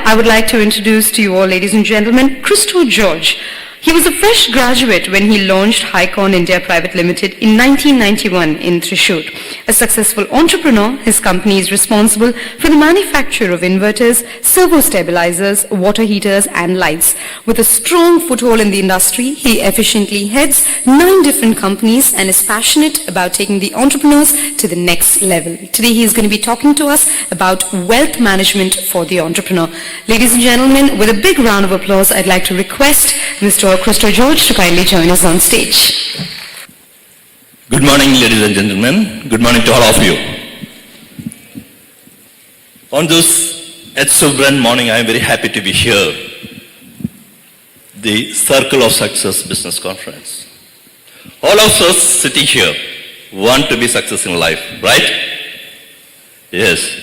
I would like to introduce to you all, ladies and gentlemen, Christo. He was a fresh graduate when he launched Hykon India Private Limited in 1991 in Thrissur. A successful entrepreneur, his company is responsible for the manufacture of inverters, servo stabilizers, water heaters and lights. With a strong foothold in the industry, he efficiently heads 9 different companies and is passionate about taking the entrepreneurs to the next level. Today he is going to be talking to us about wealth management for the entrepreneur. Ladies and gentlemen, with a big round of applause, I'd like to request Mr. Christo to kindly join us on stage. Good morning, ladies and gentlemen. Good morning to all of you. On this exuberant morning, I am very happy to be here. The Circle of Success Business Conference. All of us sitting here want to be successful in life, right? Yes.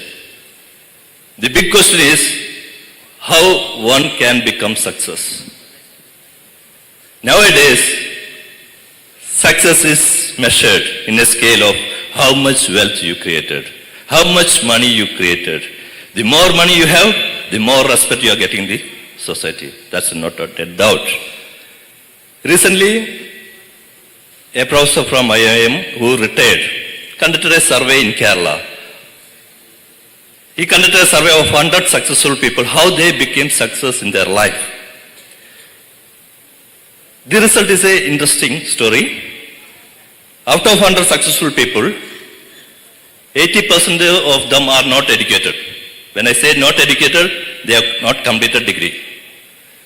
The big question is how one can become success. Nowadays, success is measured in a scale of how much wealth you created, how much money you created. The more money you have, the more respect you are getting in the society. That's not a doubt. Recently, a professor from IIM who retired conducted a survey in Kerala. He conducted a survey of 100 successful people, how they became success in their life. The result is an interesting story. Out of 100 successful people, 80% of them are not educated. When I say not educated, they have not completed degree.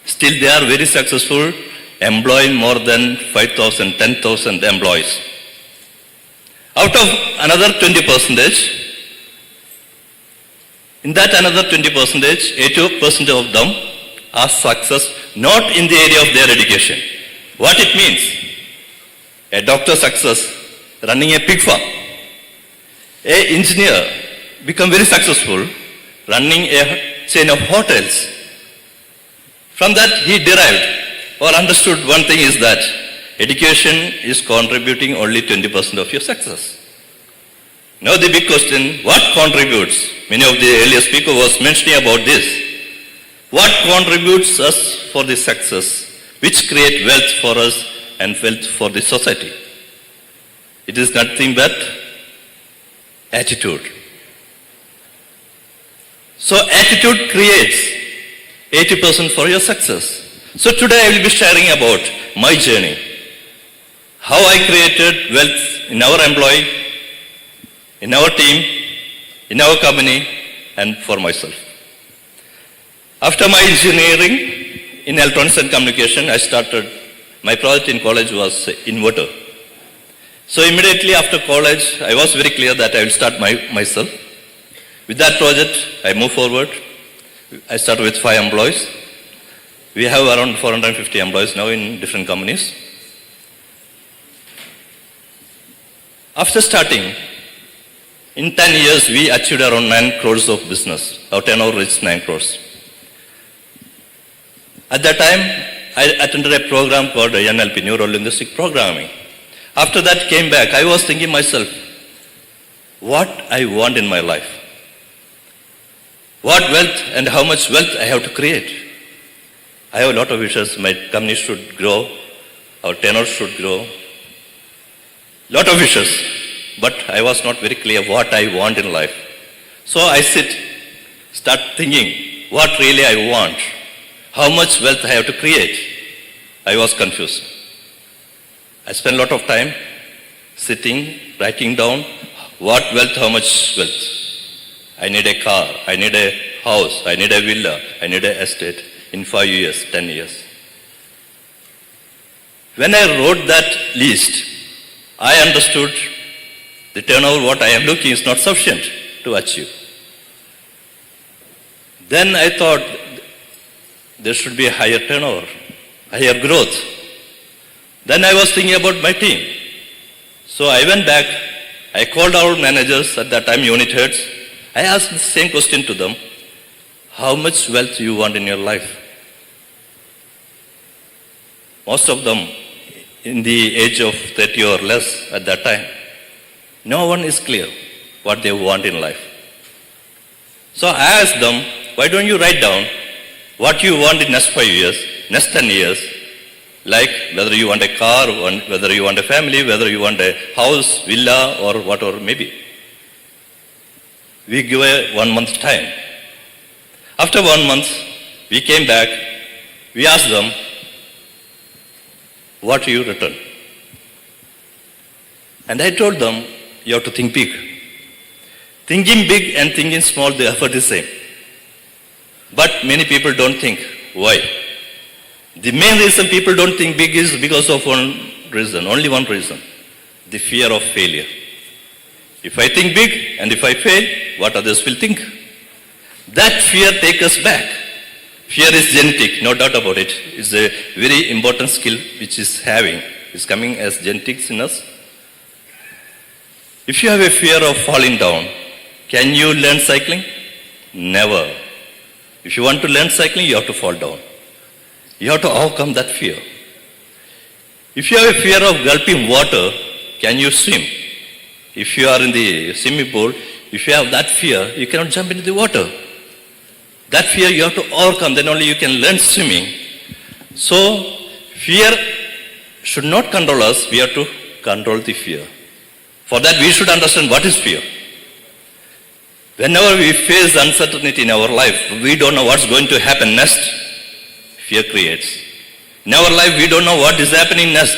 Still, they are very successful, employing more than 5,000, 10,000 employees. Out of another 20%, in that another 20%, 80% of them are success not in the area of their education. What it means? A doctor success running a pig farm. An engineer become very successful running a chain of hotels. From that he derived or understood one thing is that education is contributing only 20% of your success. Now the big question, what contributes? Many of the earlier speakers was mentioning about this. What contributes us for the success? Which create wealth for us and wealth for the society? It is nothing but attitude. So attitude creates 80% for your success. So today I will be sharing about my journey. How I created wealth in our employee, in our team, in our company, and for myself. After my engineering in electronics and communication, I started, my project in college was inverter. So immediately after college, I was very clear that I will start myself. With that project, I moved forward. I started with 5 employees. We have around 450 employees now in different companies. After starting, in 10 years, we achieved around 9 crores of business. Our turnover reached 9 crores. At that time, I attended a program called NLP, Neuro-Linguistic Programming. After that came back, I was thinking myself, what I want in my life. What wealth and how much wealth I have to create. I have a lot of wishes. My company should grow. Our tenure should grow. Lot of wishes. But I was not very clear what I want in life. So I start thinking what really I want. How much wealth I have to create? I was confused. I spent a lot of time sitting, writing down what wealth, how much wealth. I need a car, I need a house, I need a villa, I need an estate in 5 years, 10 years. When I wrote that list, I understood the turnover what I am looking is not sufficient to achieve. Then I thought, there should be a higher turnover, higher growth. Then I was thinking about my team. So I went back, I called our managers at that time, unit heads. I asked the same question to them, how much wealth you want in your life? Most of them in the age of 30 or less at that time, no one is clear what they want in life. So I asked them, why don't you write down what you want in next 5 years, next 10 years, like whether you want a car, whether you want a family, whether you want a house, villa, or whatever maybe. We give a 1 month time. After 1 month, we came back, we asked them, what you written? And I told them, you have to think big. Thinking big and thinking small, the effort is same. But many people don't think. Why? The main reason people don't think big is because of one reason, only one reason. The fear of failure. If I think big and if I fail, what others will think? That fear takes us back. Fear is genetic, no doubt about it. It's a very important skill which is having. It's coming as genetics in us. If you have a fear of falling down, can you learn cycling? Never. If you want to learn cycling, you have to fall down. You have to overcome that fear. If you have a fear of gulping water, can you swim? If you are in the swimming pool, if you have that fear, you cannot jump into the water. That fear you have to overcome, then only you can learn swimming. So, fear should not control us, we have to control the fear. For that, we should understand what is fear. Whenever we face uncertainty in our life, we don't know what's going to happen next. Fear creates. In our life, we don't know what is happening next.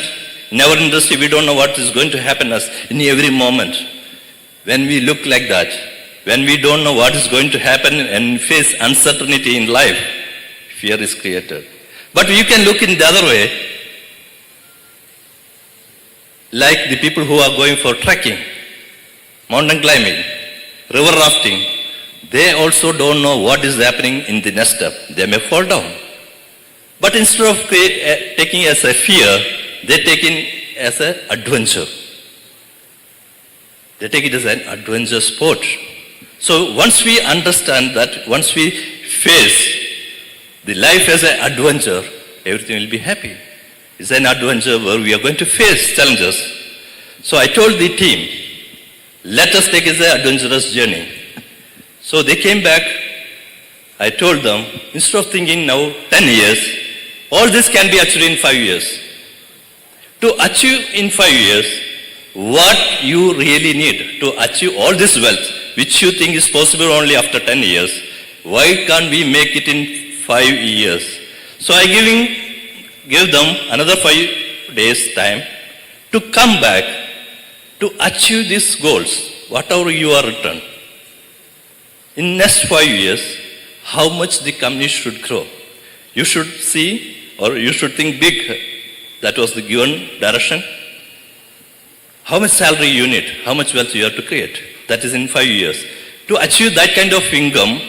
In our industry, we don't know what is going to happen next in every moment. When we look like that, when we don't know what is going to happen and face uncertainty in life, fear is created. But you can look in the other way, like the people who are going for trekking, mountain climbing, river rafting, they also don't know what is happening in the next step. They may fall down. But instead of taking as a fear, they take it as an adventure. They take it as an adventure sport. So once we understand that, once we face the life as an adventure, everything will be happy. It's an adventure where we are going to face challenges. So I told the team, let us take it as an adventurous journey. So they came back. I told them, instead of thinking now 10 years, all this can be achieved in 5 years. To achieve in 5 years, what you really need to achieve all this wealth, which you think is possible only after 10 years, why can't we make it in 5 years? So I give them another 5 days time to come back to achieve these goals, whatever you are written. In next 5 years, how much the company should grow. You should see, or you should think big. That was the given direction. How much salary you need, how much wealth you have to create. That is in 5 years. To achieve that kind of income,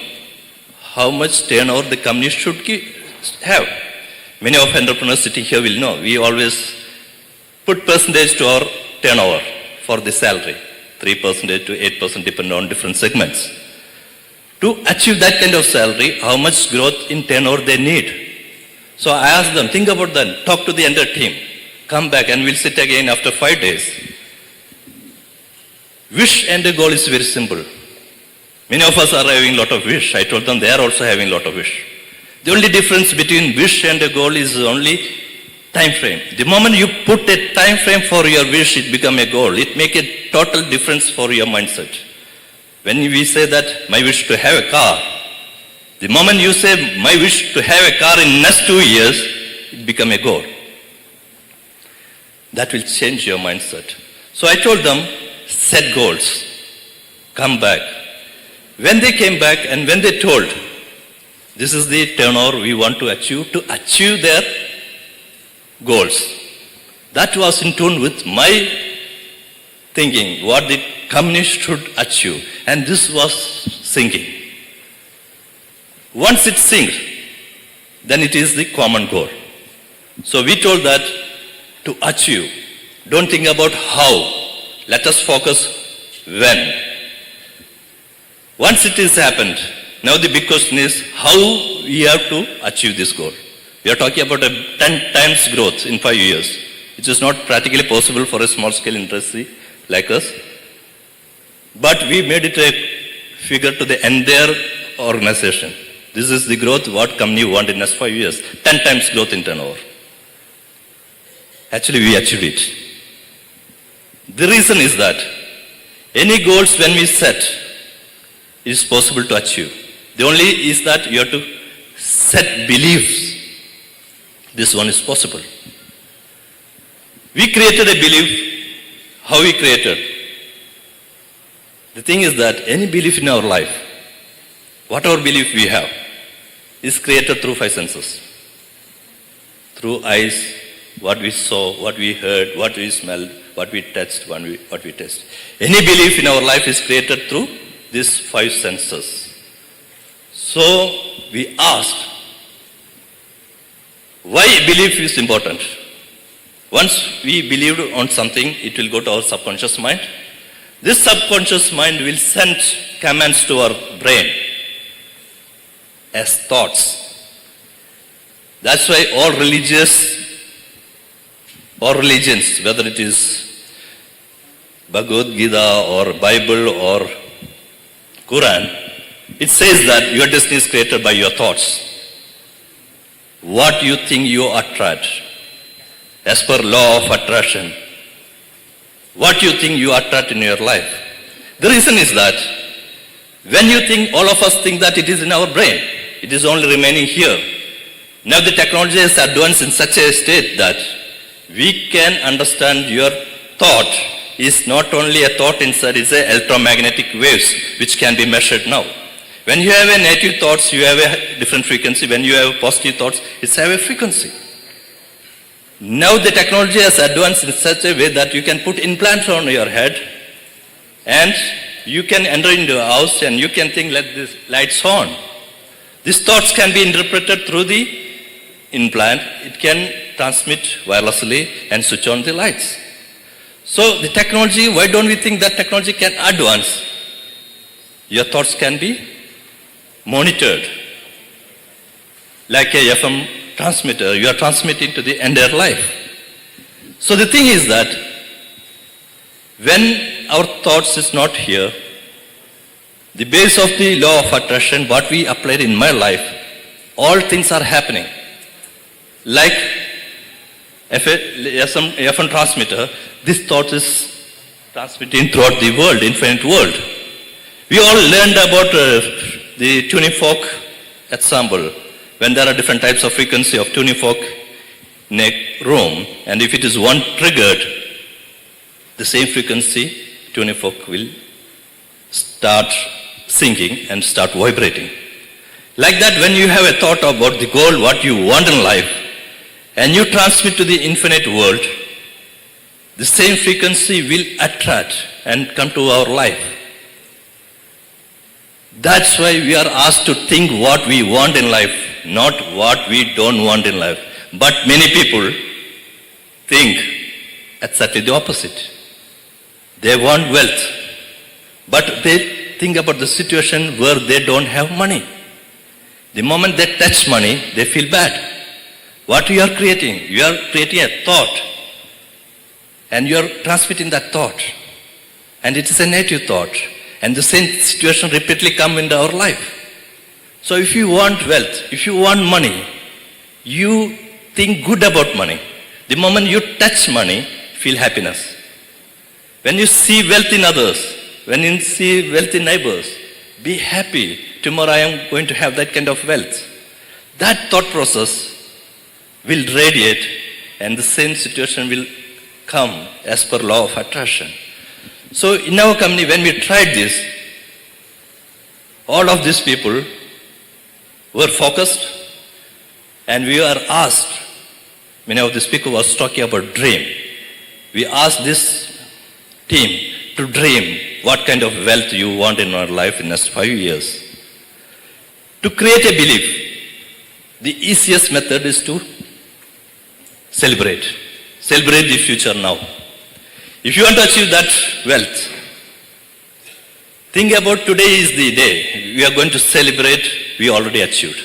how much turnover the company should have. Many of entrepreneurs sitting here will know, we always put percentage to our turnover for the salary. 3% to 8% depending on different segments. To achieve that kind of salary, how much growth in turnover they need. So I asked them, think about that, talk to the entire team. Come back and we'll sit again after 5 days. Wish and a goal is very simple. Many of us are having a lot of wish. I told them they are also having a lot of wish. The only difference between wish and a goal is only time frame. The moment you put a time frame for your wish, it becomes a goal. It makes a total difference for your mindset. When we say that my wish to have a car, the moment you say my wish to have a car in next 2 years, it becomes a goal. That will change your mindset. So I told them, set goals. Come back. When they came back and when they told, this is the turnover we want to achieve their goals. That was in tune with my thinking, what the company should achieve. And this was sinking. Once it sinks, then it is the common goal. So we told that to achieve, don't think about how. Let us focus when. Once it is happened, now the big question is how we have to achieve this goal. We are talking about a 10 times growth in 5 years, which is not practically possible for a small scale industry like us. But we made it a figure to the entire organization. This is the growth what company want in next 5 years. 10 times growth in turnover. Actually, we achieved it. The reason is that any goals when we set, it is possible to achieve. The only is that you have to set beliefs. This one is possible. We created a belief. How we created? The thing is that any belief in our life, whatever belief we have, is created through 5 senses. Through eyes, what we saw, what we heard, what we smelled, what we touched, what we tasted. Any belief in our life is created through these 5 senses. So we asked, why belief is important? Once we believed on something, it will go to our subconscious mind. This subconscious mind will send commands to our brain as thoughts. That's why all religions, whether it is Bhagavad Gita or Bible or Quran, it says that your destiny is created by your thoughts. What you think you attract, as per law of attraction. What you think you attract in your life. The reason is that when you think, all of us think that it is in our brain. It is only remaining here. Now the technology has advanced in such a state that we can understand your thought is not only a thought inside, it's a electromagnetic waves which can be measured now. When you have a negative thoughts, you have a different frequency. When you have positive thoughts, it's have a frequency. Now the technology has advanced in such a way that you can put implants on your head and you can enter into a house and you can think, let this lights on. These thoughts can be interpreted through the implant. It can transmit wirelessly and switch on the lights. So the technology, why don't we think that technology can advance? Your thoughts can be monitored. Like a FM transmitter, you are transmitting to the entire life. So the thing is that when our thoughts is not here, the base of the law of attraction, what we applied in my life, all things are happening. Like FM transmitter, this thought is transmitting throughout the world, infinite world. We all learned about the tuning fork ensemble. When there are different types of frequency of tuning fork in a room, and if it is one triggered, the same frequency tuning fork will start singing and start vibrating. Like that, when you have a thought about the goal, what you want in life, and you transmit to the infinite world, the same frequency will attract and come to our life. That's why we are asked to think what we want in life, not what we don't want in life. But many people think exactly the opposite. They want wealth, but they think about the situation where they don't have money. The moment they touch money, they feel bad. What you are creating? You are creating a thought, and you are transmitting that thought, and it is a negative thought. And the same situation repeatedly come into our life. So if you want wealth, if you want money, you think good about money. The moment you touch money, feel happiness. When you see wealth in others, when you see wealth in neighbors, be happy. Tomorrow I am going to have that kind of wealth. That thought process will radiate and the same situation will come as per law of attraction. So in our company, when we tried this, all of these people were focused and we were asked, many of these people was talking about dream. We asked this team to dream what kind of wealth you want in our life in the next 5 years. To create a belief, the easiest method is to celebrate. Celebrate the future now. If you want to achieve that wealth, think about today is the day. We are going to celebrate, we already achieved.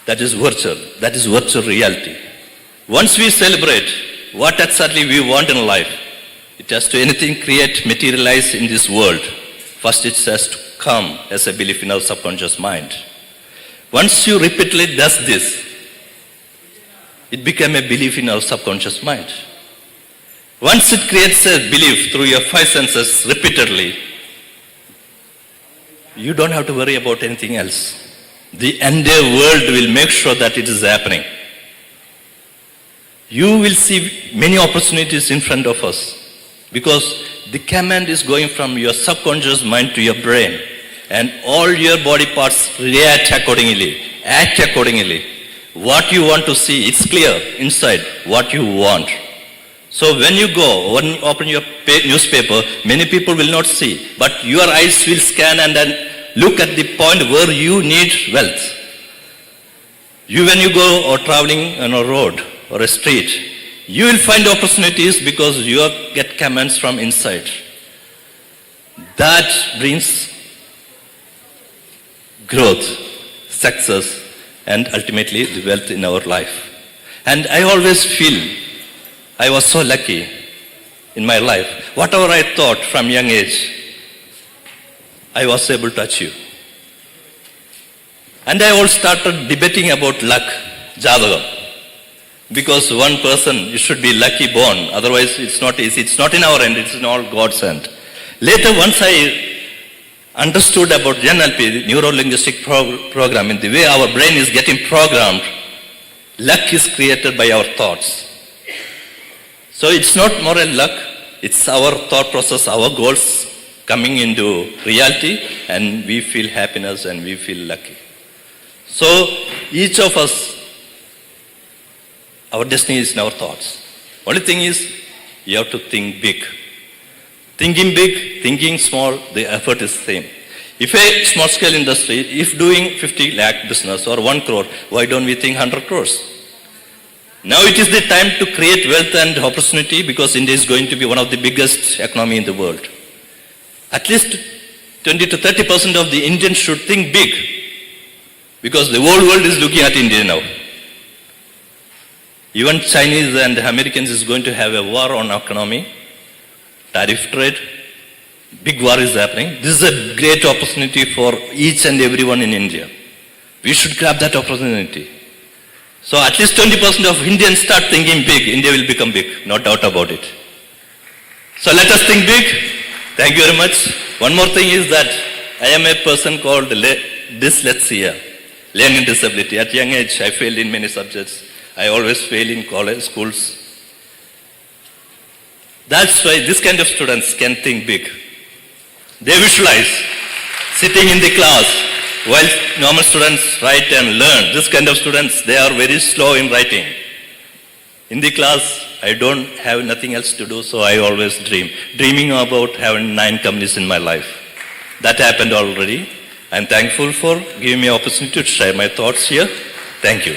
That is virtual. That is virtual reality. Once we celebrate what exactly we want in life, it has to anything create, materialize in this world. First it has to come as a belief in our subconscious mind. Once you repeatedly does this, it became a belief in our subconscious mind. Once it creates a belief through your five senses repeatedly, you don't have to worry about anything else. The entire world will make sure that it is happening. You will see many opportunities in front of us because the command is going from your subconscious mind to your brain, and all your body parts react accordingly, act accordingly. What you want to see, it's clear inside what you want. So when you go, when you open your newspaper, many people will not see, but your eyes will scan and then look at the point where you need wealth. When you go or traveling on a road or a street, you will find opportunities because you get commands from inside. That brings growth, success, and ultimately the wealth in our life. And I always feel I was so lucky in my life. Whatever I thought from young age, I was able to achieve. And I all started debating about luck, Jadagam. Because one person, you should be lucky born, otherwise it's not easy. It's not in our hand, it's in all God's hand. Later, once I understood about NLP, the neuro-linguistic program, in the way our brain is getting programmed, luck is created by our thoughts. So it's not moral luck, it's our thought process, our goals coming into reality, and we feel happiness and we feel lucky. So each of us, our destiny is in our thoughts. Only thing is, you have to think big. Thinking big, thinking small, the effort is same. If a small scale industry, if doing 50 lakh business or 1 crore, why don't we think 100 crores? Now it is the time to create wealth and opportunity because India is going to be one of the biggest economy in the world. At least 20 to 30% of the Indians should think big because the whole world is looking at India now. Even Chinese and Americans is going to have a war on economy, tariff trade, big war is happening. This is a great opportunity for each and everyone in India. We should grab that opportunity. So at least 20% of Indians start thinking big, India will become big, no doubt about it. So let us think big. Thank you very much. One more thing is that I am a person called dyslexia, learning disability. At young age, I failed in many subjects. I always fail in college, schools. That's why this kind of students can think big. They visualize sitting in the class while normal students write and learn. This kind of students, they are very slow in writing. In the class, I don't have nothing else to do, so I always dream. Dreaming about having 9 companies in my life. That happened already. I'm thankful for giving me an opportunity to share my thoughts here. Thank you.